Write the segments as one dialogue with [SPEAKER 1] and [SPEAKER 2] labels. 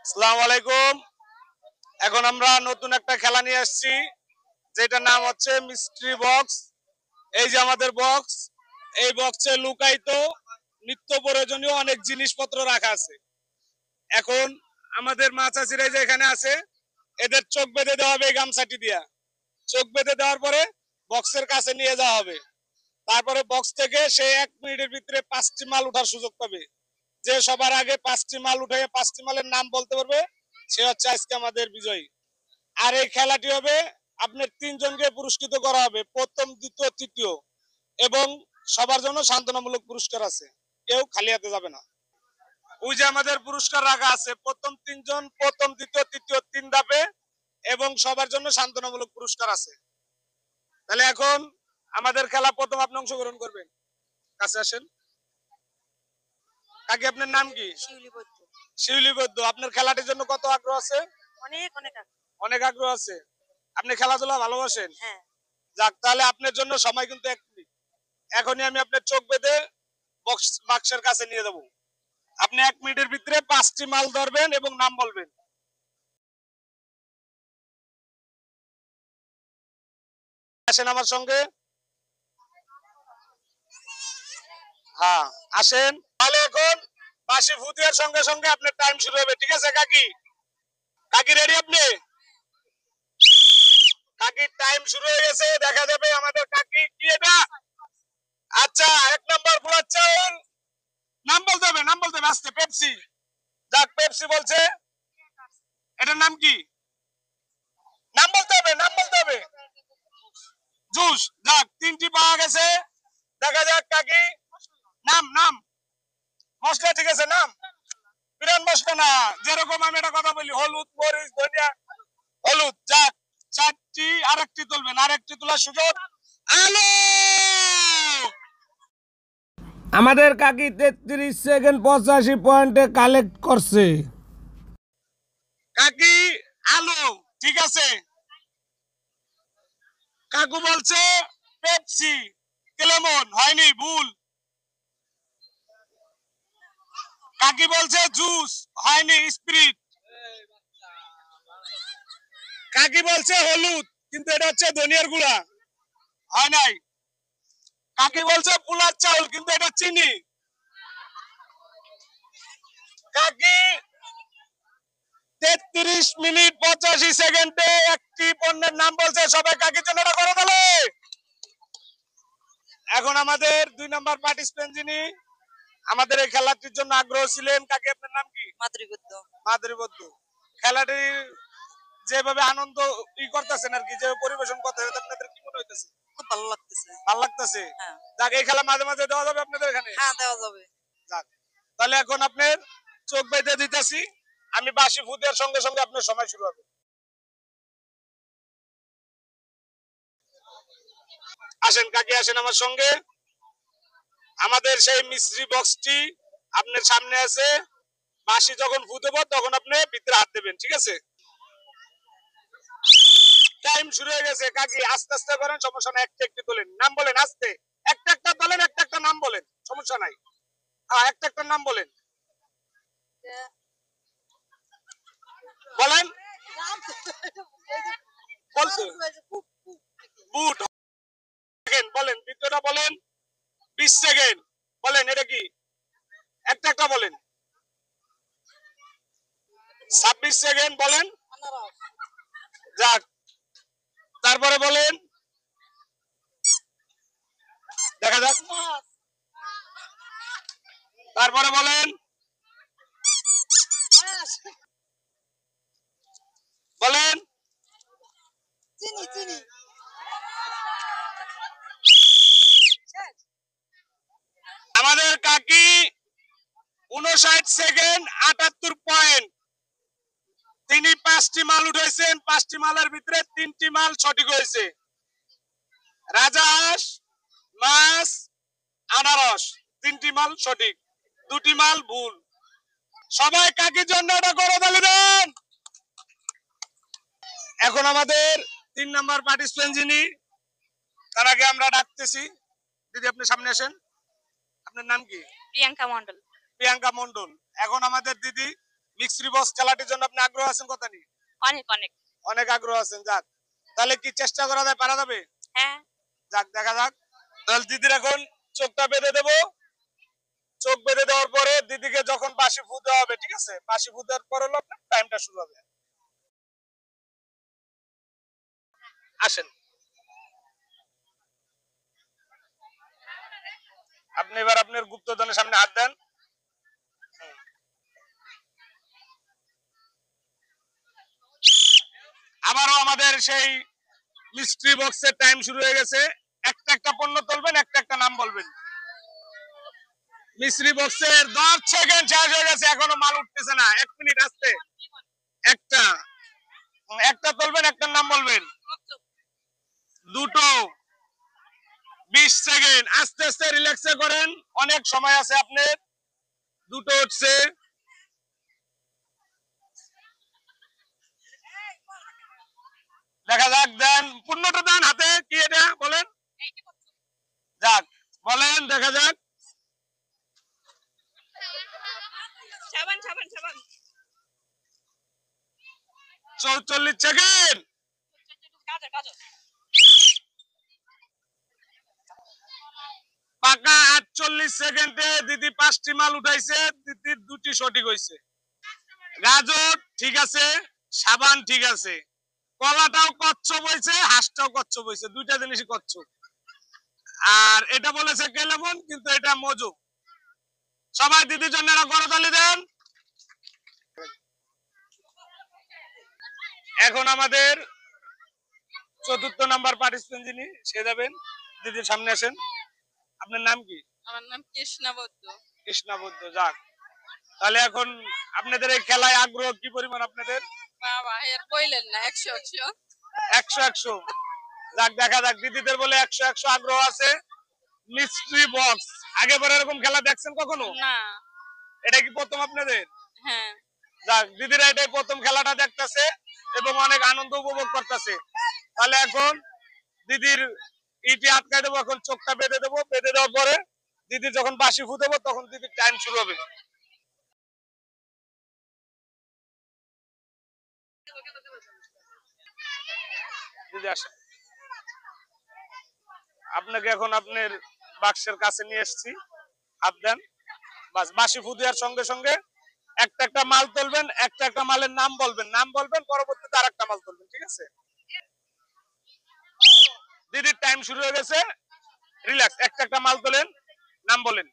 [SPEAKER 1] আসসালামু আলাইকুম। এখন আমরা নতুন একটা খেলা নিয়ে আসছি, যেটার নাম হচ্ছে মিস্ট্রি বক্স। এই যে আমাদের বক্স, এই বক্সে লুকায়িত নিত্য প্রয়োজনীয় অনেক জিনিসপত্র রাখা আছে। এখন আমাদের মা চাচিরা যে এখানে আছে, এদের চোখ বেঁধে দেওয়া হবে এই গামছাটি দিয়া। চোখ বেঁধে দেওয়ার পরে বক্সের কাছে নিয়ে যাওয়া হবে। তারপরে বক্স থেকে সে 1 মিনিটের ভিতরে 5টি মাল উঠার সুযোগ পাবে। যে সবার আগে 5টি মাল উঠে 5টি মালের নাম বলতে পারবে, সে হচ্ছে আজকে আমাদের বিজয়ী। আর এই খেলাটি হবে, আপনার 3জনকে পুরস্কৃত করা হবে, প্রথম, দ্বিতীয়, তৃতীয়, এবং সবার জন্য সান্ত্বনামূলক পুরস্কার আছে। কেউ খালি হাতে যাবে না। ওই যে আমাদের পুরস্কার রাখা আছে, প্রথম 3জন, প্রথম, দ্বিতীয়, তৃতীয়, 3 ধাপে, এবং সবার জন্য সান্ত্বনামূলক পুরস্কার আছে। তাহলে এখন আমাদের খেলা প্রথম আপনি অংশগ্রহণ করবেন। কাছে আসেন। কাকি, আপনার নাম কি? শিউলি বৈদ্য। আপনার খেলাটির জন্য কত আগ্রহ আছে?
[SPEAKER 2] অনেক অনেক
[SPEAKER 1] অনেক আগ্রহ আছে। আপনি খেলাধুলা ভালোবাসেন?
[SPEAKER 2] হ্যাঁ।
[SPEAKER 1] যাক, তাহলে আপনার জন্য সময় কিন্তু 1 মিনিট। এখনই আমি আপনার চোখ বেঁধে বাক্সের কাছে নিয়ে যাবো। আপনি 1 মিনিটের ভিতরে 5টি মাল ধরবেন এবং নাম বলবেন। আসেন আমার সঙ্গে। হ্যাঁ, আসেন। তাহলে এখন বাঁশি ফুটিয়ার সঙ্গে সঙ্গে আপনার টাইম শুরু হবে, ঠিক আছে কাকি? কাকি রেডি আপনি? কাকির টাইম শুরু হয়ে গেছে, দেখা যাবে আমাদের কাকি কি এটা। আচ্ছা, 1 নাম্বার ফুলার চাউল। নাম বলতে হবে, নাম বলতে হবে আস্তে। পেপসি। যাক, পেপসি বলছে। এটার নাম কি? নাম বলতে হবে, নাম বলতে হবে। জুস। যাক, 3টি পাওয়া গেছে। দেখা যাক কাকি। নাম নাম মশলা, ঠিক আছে, নাম বিরান মশলা না। যেরকম আমি একটা কথা বলি, হলুদ, মরিচ, ধনিয়া। হলুদ। যাক, 4টি। আরেকটি তুলবেন, আরেকটি তোলার সুযোগ। আলু। আমাদের কাকি 33 সেকেন্ড 85 পয়েন্টে কালেক্ট করছে। কাকি আলু, ঠিক আছে। কাকু বলছে পেপসি। কেমন হয়নি? ভুল। কাকি বলছে জুস, হয়নি, স্পিরিট। কাকি বলছে হলুদ, কিন্তু এটা হচ্ছে ধনিয়ার গুঁড়া, হয় নাই। কাকি বলছে পোলার চাউল, কিন্তু এটা চিনি। কাকি 33 মিনিট 85 সেকেন্ডে একটি পণ্যের নাম বলছে। সবাই কাকির জন্য এটা করে দিলে। এখন আমাদের 2 নাম্বার পার্টিসিপেন্ট, যিনি আমাদের এই খেলাটির জন্য আগ্রহ ছিলেন। কাকি, আপনার নাম কি?
[SPEAKER 2] মাতৃবুদ্ধ।
[SPEAKER 1] মাধুরীবদ্ধ। খেলাটির যেভাবে আনন্দ করতেছেন আর কি, যে পরিবেশন করতেছেন, আপনাদের কি মনে হইতেছে?
[SPEAKER 2] খুব ভালো লাগতেছে।
[SPEAKER 1] ভালো লাগতেছে।
[SPEAKER 2] হ্যাঁ।
[SPEAKER 1] যাক, এই খেলা মাঝে মাঝে দেওয়া যাবে আপনাদের এখানে?
[SPEAKER 2] হ্যাঁ, দেওয়া যাবে।
[SPEAKER 1] যাক, তাহলে এখন আপনার চোখ বেঁধে দিতেছি। আমি বাঁশি ফুদের সঙ্গে সঙ্গে আপনার সময় শুরু হবে। আসেন কাকি, আসেন আমার সঙ্গে। আমাদের সেই মিস্ত্রি বক্সটি আপনার সামনে আছে। বাঁশি যখন ফুদেব তখন আপনি ভিতরে হাত দেবেন, ঠিক আছে? টাইম শুরু হয়ে গেছে। কাকি আস্তে আস্তে করেন, সমস্যা নাই। একটা একটি তোলেন, নাম বলেন আস্তে। একটা একটা তোলেন, একটা একটা নাম বলেন, সমস্যা নাই। হ্যাঁ, একটা একটা নাম বলেন। বলেন। বলছে বুট। সেকেন্ড বলেন, দ্বিতীয়টা বলেন। 20 সেকেন্ড বলেন, এটা কি? একটা একটা বলেন। 26 সেকেন্ড বলেন। যাক, তারপরে বলেন, দেখা যাক। তারপরে বলেন। বলেন।
[SPEAKER 2] চিনি চিনি।
[SPEAKER 1] আমাদের কাকি 59 সেকেন্ড 78 পয়েন্ট। তিনি 5টি মাল উঠেছেন। 5টি মালের ভিতরে 3টি মাল সঠিক হয়েছে। রাজহাঁস, মাছ, আনারস, 3টি মাল সঠিক, 2টি মাল ভুল। সবাই কাকির জন্য এটা করে দিলেন। এখন আমাদের 3 নাম্বার পার্টিসিপেন্ট, যিনি, তার আগে আমরা ডাকতেছি। দিদি, আপনি সামনে আসেন। আপনার নাম কি?
[SPEAKER 2] প্রিয়াঙ্কা মন্ডল।
[SPEAKER 1] প্রিয়াঙ্কা মন্ডল। এখন আমাদের দিদি মিক্সড বক্স খেলাটির জন্য আপনি আগ্রহ আছেন কথা নেই?
[SPEAKER 2] অনেক অনেক।
[SPEAKER 1] অনেক আগ্রহ আছেন, যাক তাহলে কি চেষ্টা করা যায়, পারা যাবে?
[SPEAKER 2] হ্যাঁ।
[SPEAKER 1] যাক দেখা যাক। তাহলে দিদির এখন চোখটা বেঁধে দেবো। চোখ বেঁধে দেওয়ার পরে দিদিকে যখন বাঁশি ফু দেওয়া হবে, ঠিক আছে, বাঁশি ফু দেওয়ার পর হলো আপনার টাইমটা শুরু হবে। আসেন, আপনি এবার আপনার গুপ্তধনের সামনে হাত দেন। আবারও আমাদের সেই মিস্ট্রি বক্সের টাইম শুরু হয়ে গেছে। একটা একটা পণ্য তুলবেন, একটা একটা নাম বলবেন। মিস্ট্রি বক্সের 10 সেকেন্ড শেষ হয়ে গেছে, এখনো মাল উঠতেছে না। 1 মিনিট আসতে। একটা একটা তুলবেন, একটা নাম বলবেন। দুটো। 20 সেকেন্ড। আস্তে আস্তে রিল্যাক্সে করেন, অনেক সময় আছে আপনার। দুটো উঠছে। দেখা যাক, দেন পূর্ণটা দেন হাতে। কি এটা বলেন? যাক বলেন, দেখা যাক।
[SPEAKER 2] সাবান সাবান সাবান।
[SPEAKER 1] 44 সেকেন্ড। পাকা 48 সেকেন্ডে দিদি 5টি মাল উঠাইছে, দিদির 2টি সঠিক হয়েছে। গাজর ঠিক আছে, সাবান ঠিক আছে, কলাটাও কচ্ছপ হয়েছে, হাঁসটাও কচ্ছপ হয়েছে, দুইটা জিনিসই কচ্ছপ। আর এটা বলেছে কেলেমন, কিন্তু এটা মজু। সবাই দিদির জন্য একটা করতালি দেন। এখন আমাদের 4র্থ নাম্বার পার্টিসিপেন্ট যিনি, সে যাবেন। দিদির সামনে আসেন। আপনার নাম কি?
[SPEAKER 2] আমার নাম কৃষ্ণবদ্ধ।
[SPEAKER 1] কৃষ্ণবদ্ধ, যাক তাহলে এখন আপনাদের এই খেলায় আগ্রহ কি পরিমাণ আপনাদের?
[SPEAKER 2] বাবা এর কইলেন না, 100 100।
[SPEAKER 1] 100 100। যাক দেখা যাক, দিদিদের বলে 100 100 আগ্রহ আছে। মিস্ট্রি বক্স আগে পরে এরকম খেলা দেখছেন কখনো?
[SPEAKER 2] না।
[SPEAKER 1] এটা কি প্রথম আপনাদের?
[SPEAKER 2] হ্যাঁ।
[SPEAKER 1] যাক দিদিরা এটাই প্রথম খেলাটা দেখতেছে এবং অনেক আনন্দ উপভোগ করতেছে। তাহলে এখন দিদির ইটি আটকায় দেবো, এখন চোখটা বেঁধে দেবো। বেঁধে দেওয়ার পরে দিদি যখন বাঁশি ফু দেবো, তখন দিদির টাইম শুরু হবে। দিদি আসে, আপনাকে এখন আপনার বাক্সের কাছে নিয়ে এসেছি। হাত দেন। বাস, বাঁশি ফু দেওয়ার সঙ্গে সঙ্গে একটা একটা মাল তুলবেন, একটা একটা মালের নাম বলবেন। নাম বলবেন, পরবর্তীতে আর একটা মাল তুলবেন, ঠিক আছে? দিদির টাইম শুরু হয়ে গেছে। রিল্যাক্স, একটা একটা মাল তোলেন, নাম বলেন।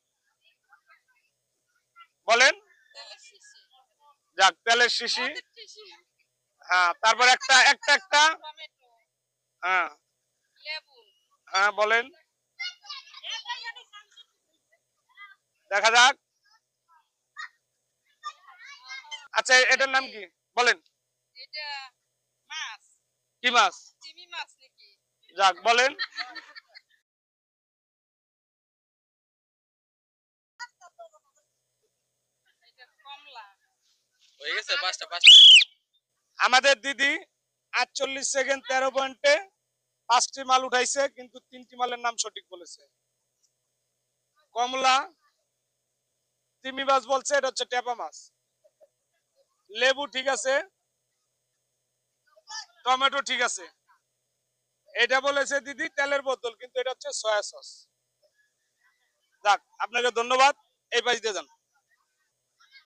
[SPEAKER 1] বলেন। যাক, তেলের শিশি। হ্যাঁ, তারপর একটা একটা একটা। হ্যাঁ হ্যাঁ, বলেন। দেখা যাক। আচ্ছা, এটার নাম কি বলেন?
[SPEAKER 2] এটা মাছ।
[SPEAKER 1] কি মাছ?
[SPEAKER 2] চিংড়ি মাছ নাকি?
[SPEAKER 1] যাক বলেন।
[SPEAKER 2] এটা কমলা।
[SPEAKER 3] হয়ে গেছে 5টা 5টা।
[SPEAKER 1] আমাদের দিদি 48 সেকেন্ড 13 পয়েন্টে 5টি মাল উঠাইছে, কিন্তু 3টি মালের নাম সঠিক বলেছে। কমলা, তিমি মাছ বলছে, এটা হচ্ছে টেপা মাছ। লেবু ঠিক আছে, টমেটো ঠিক আছে। এটা বলেছে দিদি তেলের বোতল, কিন্তু এটা হচ্ছে সয়া সস। যাক, আপনাকে ধন্যবাদ। এই পাশ দিয়ে যান।